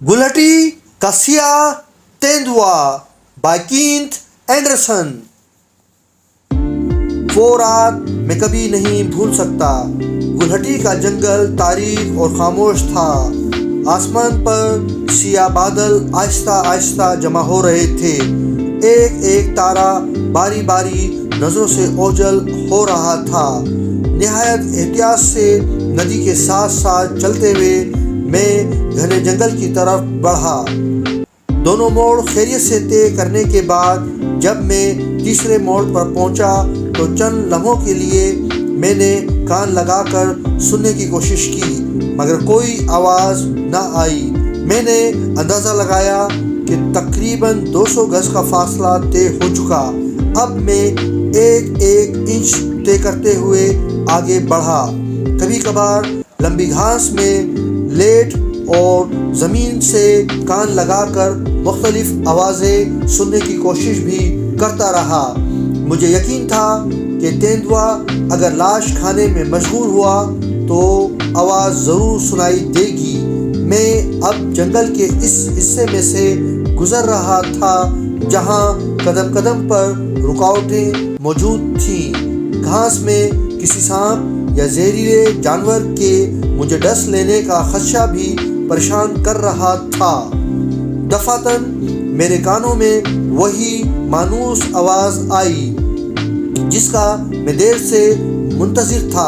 گلہٹی کا سیاہ تیندوا by Kenneth Anderson. وہ رات میں کبھی نہیں بھول سکتا۔ گلہٹی کا جنگل تاریک اور خاموش تھا۔ آسمان پر سیاہ بادل آہستہ آہستہ جمع ہو رہے تھے۔ ایک ایک تارا باری باری نظروں سے اوجھل ہو رہا تھا۔ نہایت احتیاط سے ندی کے ساتھ ساتھ چلتے ہوئے میں گھنے جنگل کی طرف بڑھا۔ دونوں موڑ خیریت سے طے کرنے کے بعد جب میں تیسرے موڑ پر پہنچا تو چند لمحوں کے لیے میں نے کان لگا کر سننے کی کوشش کی، مگر کوئی آواز نہ آئی۔ میں نے اندازہ لگایا کہ تقریباً 200 گز کا فاصلہ طے ہو چکا۔ اب میں ایک ایک انچ طے کرتے ہوئے آگے بڑھا۔ کبھی کبھار لمبی گھاس میں لیٹ اور زمین سے کان لگا کر مختلف آوازیں سننے کی کوشش بھی کرتا رہا۔ مجھے یقین تھا کہ تیندوا اگر لاش کھانے میں مشغول ہوا تو آواز ضرور سنائی دے گی۔ میں اب جنگل کے اس حصے میں سے گزر رہا تھا جہاں قدم قدم پر رکاوٹیں موجود تھیں۔ گھاس میں کسی سانپ یا زہریلے جانور کے مجھے ڈس لینے کا خدشہ بھی پریشان کر رہا تھا۔ دفعتاً میرے کانوں میں وہی مانوس آواز آئی جس کا میں دیر سے منتظر تھا،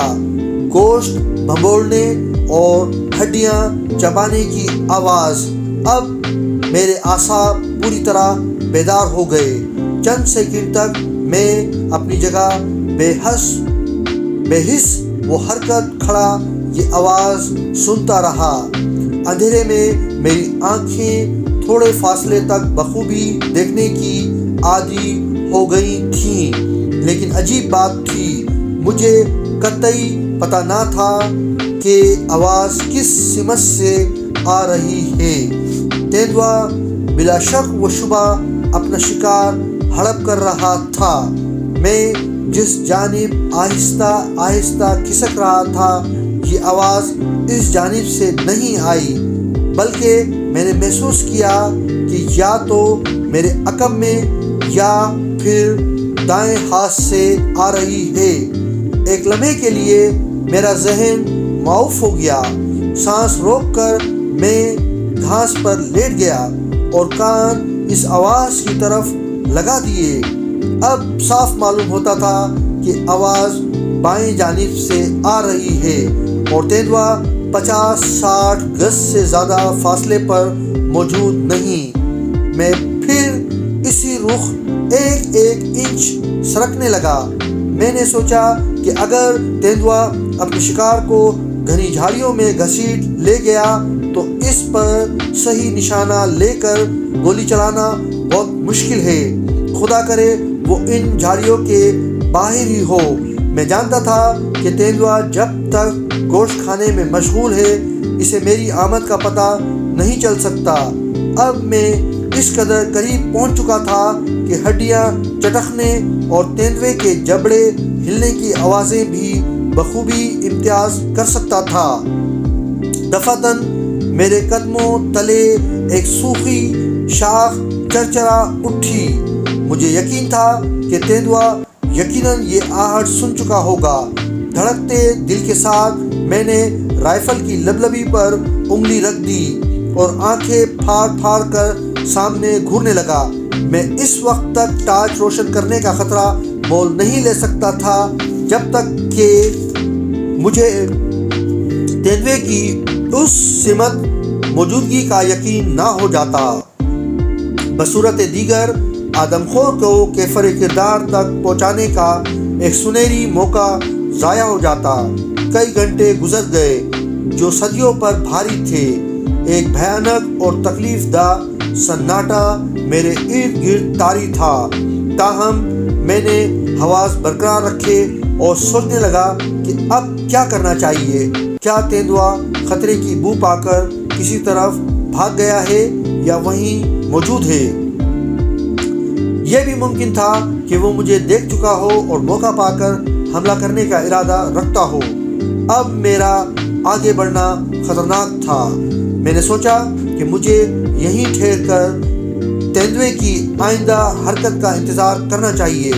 گوشت بھنبوڑنے اور ہڈیاں چبانے کی آواز۔ اب میرے اعصاب پوری طرح بیدار ہو گئے۔ چند سیکنڈ تک میں اپنی جگہ بے حس و حرکت کھڑا یہ آواز سنتا رہا۔ اندھیرے میں میری آنکھیں تھوڑے فاصلے تک بخوبی دیکھنے کی عادی ہو گئی تھیں، لیکن عجیب بات تھی، مجھے قطعی پتہ نہ تھا کہ آواز کس سمت سے آ رہی ہے۔ تیندوا بلا شک و شبہ اپنا شکار ہڑپ کر رہا تھا۔ میں جس جانب آہستہ آہستہ کھسک رہا تھا یہ آواز اس جانب سے نہیں آئی، بلکہ میں نے محسوس کیا کہ یا تو میرے عقب میں یا پھر دائیں ہاتھ سے آ رہی ہے۔ ایک لمحے کے لیے میرا ذہن معاف ہو گیا۔ سانس روک کر میں گھاس پر لیٹ گیا اور کان اس آواز کی طرف لگا دیے۔ اب صاف معلوم ہوتا تھا کہ آواز بائیں جانب سے آ رہی ہے اور تیندوا 50-60 گز سے زیادہ فاصلے پر موجود نہیں۔ میں پھر اسی رخ ایک ایک انچ سرکنے لگا۔ میں نے سوچا کہ اگر تیندوا اپنے شکار کو گھنی جھاڑیوں میں گھسیٹ لے گیا تو اس پر صحیح نشانہ لے کر گولی چلانا بہت مشکل ہے۔ خدا کرے وہ ان جھاڑیوں کے باہر ہی ہو۔ میں جانتا تھا کہ تیندوا جب تک گوشت کھانے میں مشغول ہے اسے میری آمد کا پتہ نہیں چل سکتا۔ اب میں اس قدر قریب پہنچ چکا تھا کہ ہڈیاں چٹکنے اور تیندوے کے جبڑے ہلنے کی آوازیں بھی بخوبی امتیاز کر سکتا تھا۔ دفعتاً میرے قدموں تلے ایک سوکھی شاخ چرچرا اٹھی۔ مجھے یقین تھا کہ تیندوا یقیناً یہ آہٹ سن چکا ہوگا۔ دھڑکتے دل کے ساتھ میں نے رائفل کی لبلبی پر انگلی رکھ دی اور آنکھیں پھاڑ پھاڑ کر سامنے گھورنے لگا۔ میں اس وقت تک ٹارچ روشن کرنے کا خطرہ مول نہیں لے سکتا تھا جب تک کہ مجھے تیندوے کی اس سمت موجودگی کا یقین نہ ہو جاتا۔ بصورت دیگر آدم خور کو کیفر کردار تک پہنچانے کا ایک سنہری موقع ضائع ہو جاتا۔ کئی گھنٹے گزر گئے جو صدیوں پر بھاری تھے۔ ایک بھیانک اور تکلیف دہ سناٹا میرے ارد گرد طاری تھا، تاہم میں نے حواس برقرار رکھے اور سوچنے لگا کہ اب کیا کرنا چاہیے۔ کیا تیندوا خطرے کی بو پا کر کسی طرف بھاگ گیا ہے یا وہیں موجود ہے؟ یہ بھی ممکن تھا کہ وہ مجھے دیکھ چکا ہو اور موقع پا کر حملہ کرنے کا ارادہ رکھتا ہو۔ اب میرا آگے بڑھنا خطرناک تھا۔ میں نے سوچا کہ مجھے یہیں ٹھہر کر تیندوے کی آئندہ حرکت کا انتظار کرنا چاہیے۔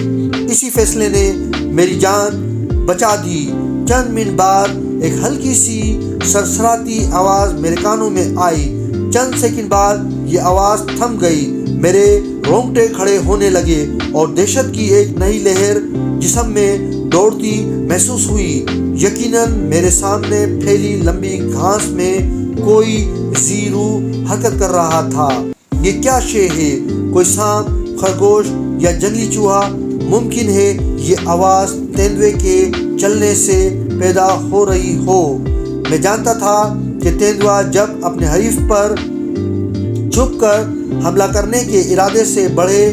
اسی فیصلے نے میری جان بچا دی۔ چند منٹ بعد ایک ہلکی سی سرسراتی آواز میرے کانوں میں آئی۔ چند سیکنڈ بعد یہ آواز تھم گئی۔ میرے رونگٹے کھڑے ہونے لگے اور دہشت کی ایک نئی لہر جسم میں دوڑتی محسوس ہوئی۔ یقیناً میرے سامنے پھیلی لمبی گھاس میں کوئی زیرو حرکت کر رہا تھا۔ یہ کیا شے ہے؟ کوئی سانپ، خرگوش یا جنگلی چوہا؟ ممکن ہے یہ آواز تیندوے کے چلنے سے پیدا ہو رہی ہو۔ میں جانتا تھا کہ تیندوا جب اپنے حریف پر چھپ کر حملہ کرنے کے ارادے سے بڑھے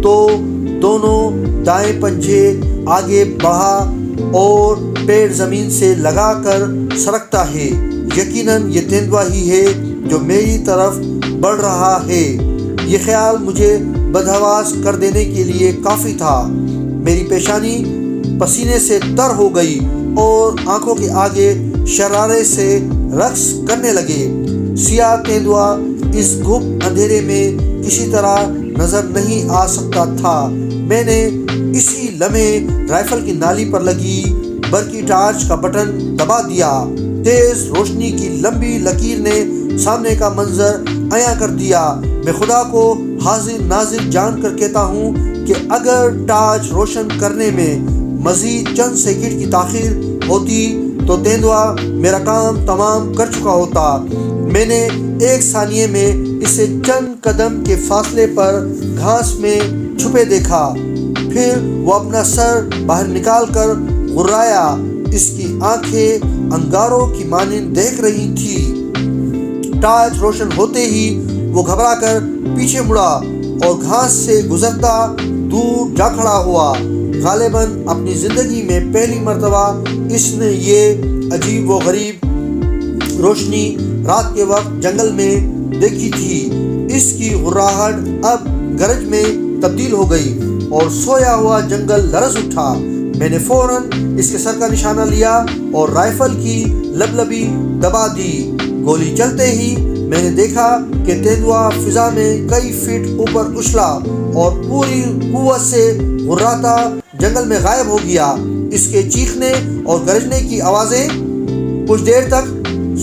تو دونوں دائیں پنجے آگے بڑھا اور پیڑ زمین سے لگا کر سرکتا ہے۔ یقیناً یہ تیندوا ہی ہے جو میری طرف بڑھ رہا ہے۔ یہ خیال مجھے بدحواس کر دینے کے لیے کافی تھا۔ میری پیشانی پسینے سے تر ہو گئی اور آنکھوں کے آگے شرارے سے رقص کرنے لگے۔ سیاہ تیندوا اس گھپ اندھیرے میں کسی طرح نظر نہیں آ سکتا تھا۔ میں نے اسی لمحے رائفل کی نالی پر لگی برقی ٹارچ کا بٹن دبا دیا۔ تیز روشنی کی لمبی لکیر نے سامنے کا منظر عیاں کر دیا۔ میں خدا کو حاضر ناظر جان کر کہتا ہوں کہ اگر ٹارچ روشن کرنے میں مزید چند سیکنڈ کی تاخیر ہوتی تو تیندوا میرا کام تمام کر چکا ہوتا۔ میں نے ایک ثانیے میں اسے چند قدم کے فاصلے پر گھاس میں چھپے دیکھا۔ پھر وہ اپنا سر باہر نکال کر غرایا۔ اس کی آنکھیں انگاروں کی مانند دیکھ رہی تھی۔ ٹارچ روشن ہوتے ہی وہ گھبرا کر پیچھے مڑا اور گھاس سے گزرتا دور جا کھڑا ہوا۔ غالباً اپنی زندگی میں پہلی مرتبہ اس نے یہ عجیب و غریب روشنی رات کے وقت جنگل میں دیکھی تھی۔ اس کی غراہٹ اب گرج میں تبدیل ہو گئی اور سویا ہوا جنگل لرز اٹھا۔ میں نے فوراً اس کے سر کا نشانہ لیا اور رائفل کی لبلبی دبا دی۔ گولی چلتے ہی میں نے دیکھا کہ تیندوا فضا میں کئی فٹ اوپر اچھلا اور پوری قوت سے غراتا جنگل میں غائب ہو گیا۔ اس کے چیخنے اور گرجنے کی آوازیں کچھ دیر تک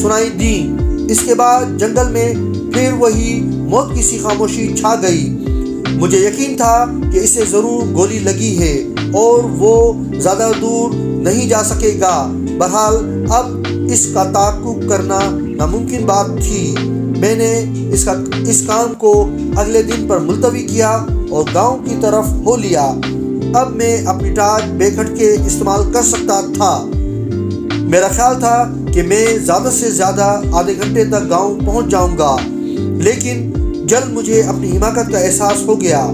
سنائی دیں۔ اس کے بعد جنگل میں پھر وہی موت کی سی خاموشی چھا گئی۔ مجھے یقین تھا کہ اسے ضرور گولی لگی ہے اور وہ زیادہ دور نہیں جا سکے گا۔ بہرحال اب اس کا تعاقب کرنا ناممکن بات تھی۔ میں نے اس کام کو اگلے دن پر ملتوی کیا اور گاؤں کی طرف ہو لیا۔ اب میں اپنی ٹارچ بے کھٹکے استعمال کر سکتا تھا۔ میرا خیال تھا کہ میں زیادہ سے زیادہ آدھے گھنٹے تک گاؤں پہنچ جاؤں گا، لیکن جلد مجھے اپنی حماقت کا احساس ہو گیا۔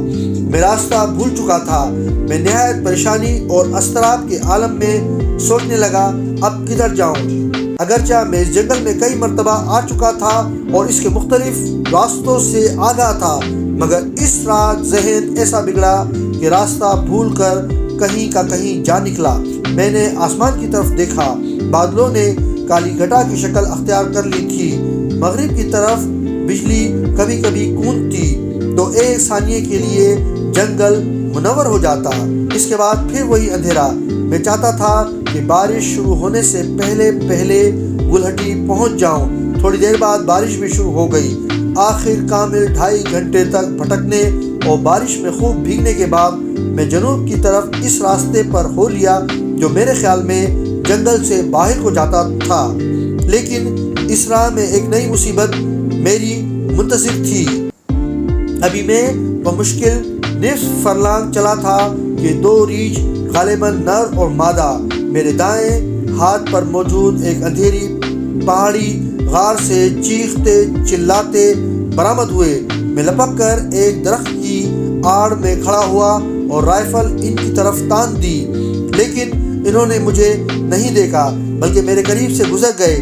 میں راستہ بھول چکا تھا۔ میں نہایت پریشانی اور اضطراب کے عالم میں سوچنے لگا اب کدھر جاؤں۔ اگرچہ میں اس جنگل میں کئی مرتبہ آ چکا تھا اور اس کے مختلف راستوں سے آگاہ تھا، مگر اس رات ذہن ایسا بگڑا کہ راستہ بھول کر کہیں کا کہیں جا نکلا۔ میں نے آسمان کی طرف دیکھا۔ بادلوں نے کالی گھٹا کی شکل اختیار کر لی تھی۔ مغرب کی طرف بجلی کبھی کبھی گونجتی تو ایک ثانیے کے لیے جنگل منور ہو جاتا۔ اس کے بعد پھر وہی اندھیرا۔ میں چاہتا تھا کہ بارش شروع ہونے سے پہلے گلہٹی پہنچ جاؤں۔ تھوڑی دیر بعد بارش بھی شروع ہو گئی۔ آخر کامل 2.5 گھنٹے تک بھٹکنے اور بارش میں خوب بھیگنے کے بعد میں جنوب کی طرف اس راستے پر ہو لیا جو میرے خیال میں جنگل سے باہر کو جاتا تھا۔ لیکن اس راہ میں ایک نئی مصیبت میری منتظر تھی۔ ابھی میں بمشکل نصف فرلانگ چلا تھا کہ 2 ریچھ غالباً نر اور مادہ میرے دائیں ہاتھ پر موجود ایک اندھیری پہاڑی غار سے چیختے چلاتے برآمد ہوئے۔ میں لپک کر ایک درخت کی آڑ میں کھڑا ہوا اور رائفل ان کی طرف تان دی، لیکن انہوں نے مجھے نہیں دیکھا بلکہ میرے قریب سے گزر گئے۔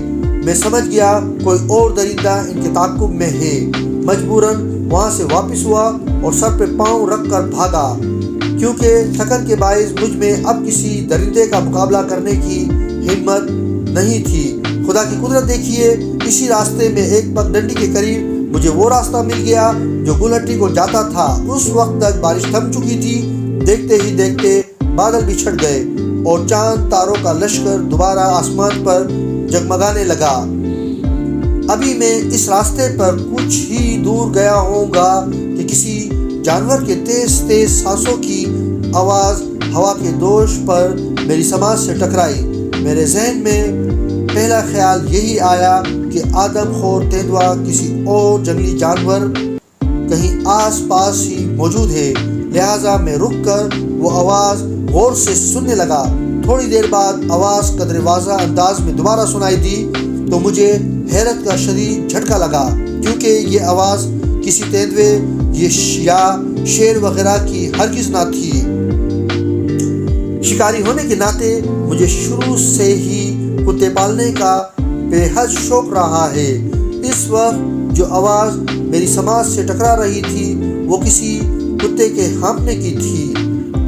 میں سمجھ گیا کوئی اور درندہ ان کے تعاقب میں ہے۔ مجبوراً وہاں سے واپس ہوا اور سر پہ پاؤں رکھ کر بھاگا، کیونکہ تھکن کے باعث مجھ میں اب کسی درندے کا مقابلہ کرنے کی ہمت نہیں تھی۔ خدا کی قدرت دیکھیے، اسی راستے میں ایک پگڈنڈی کے قریب مجھے وہ راستہ مل گیا جو گلہٹی کو جاتا تھا۔ اس وقت تک بارش تھم چکی تھی۔ دیکھتے ہی دیکھتے بادل بھی چھٹ گئے اور چاند تاروں کا لشکر دوبارہ آسمان پر جگمگانے لگا۔ ابھی میں اس راستے پر کچھ ہی دور گیا ہوں گا کہ کسی جانور کے تیز تیز سانسوں کی آواز ہوا کے دوش پر میری سماعت سے ٹکرائی۔ میرے ذہن میں پہلا خیال یہی آیا کہ آدم خور تیندوا کسی اور جنگلی جانور کہیں آس پاس ہی موجود ہے، لہٰذا میں رک کر وہ آواز غور سے سننے لگا۔ تھوڑی دیر بعد آواز قدر واضح انداز میں دوبارہ سنائی دی تو مجھے حیرت کا شدید جھٹکا لگا، کیونکہ یہ آواز کسی تیندوے یا شیر وغیرہ کی ہرگز نہ تھی۔ شکاری ہونے کے ناطے مجھے شروع سے ہی کتے پالنے کا بے حد شوق رہا ہے۔ اس وقت جو آواز میری سماعت سے ٹکرا رہی تھی وہ کسی کتے کے ہانپنے کی تھی۔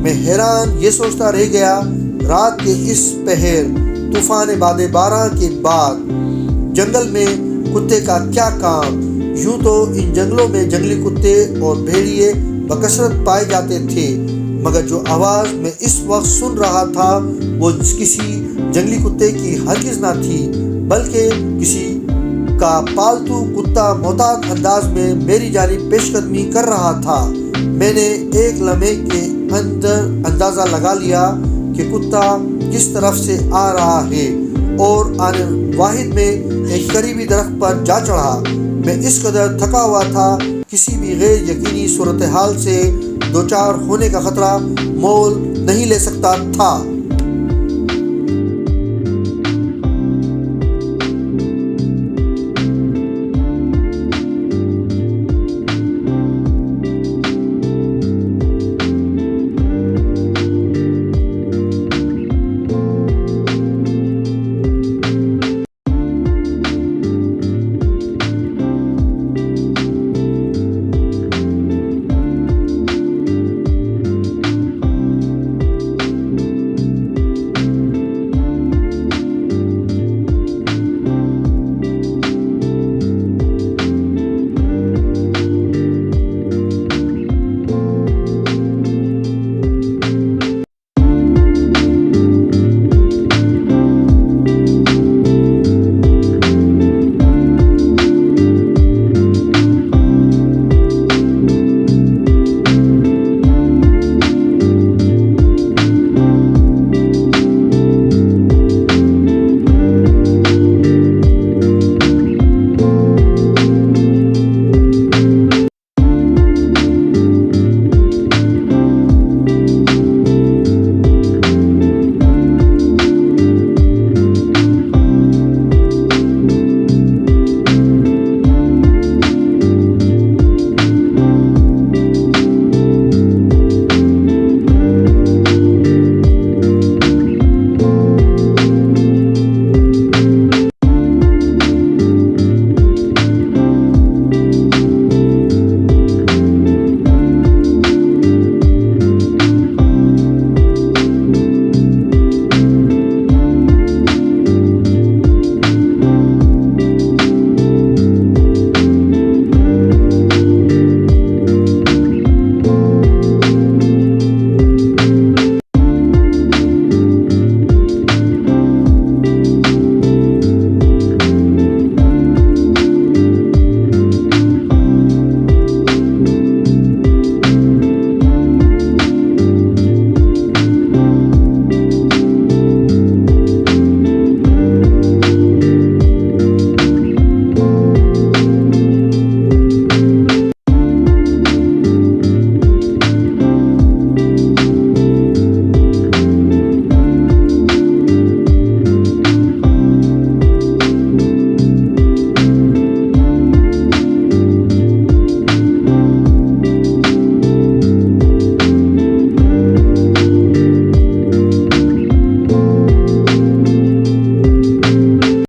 میں حیران یہ سوچتا رہ گیا، رات کے اس پہر طوفان باد بارہ کے بعد جنگل میں کتے کا کیا کام؟ یوں تو ان جنگلوں میں جنگلی کتے اور بھیڑیے بکثرت پائے جاتے تھے، مگر جو آواز میں اس وقت سن رہا تھا وہ کسی جنگلی کتے کی ہرگز نہ تھی، بلکہ کسی کا پالتو کتا محتاط انداز میں میری جانب پیش قدمی کر رہا تھا۔ میں نے ایک لمحے کے اندر اندازہ لگا لیا کہ کتا کس طرف سے آ رہا ہے اور آنے واحد میں ایک قریبی درخت پر جا چڑھا۔ میں اس قدر تھکا ہوا تھا، کسی بھی غیر یقینی صورتحال سے دوچار ہونے کا خطرہ مول نہیں لے سکتا تھا۔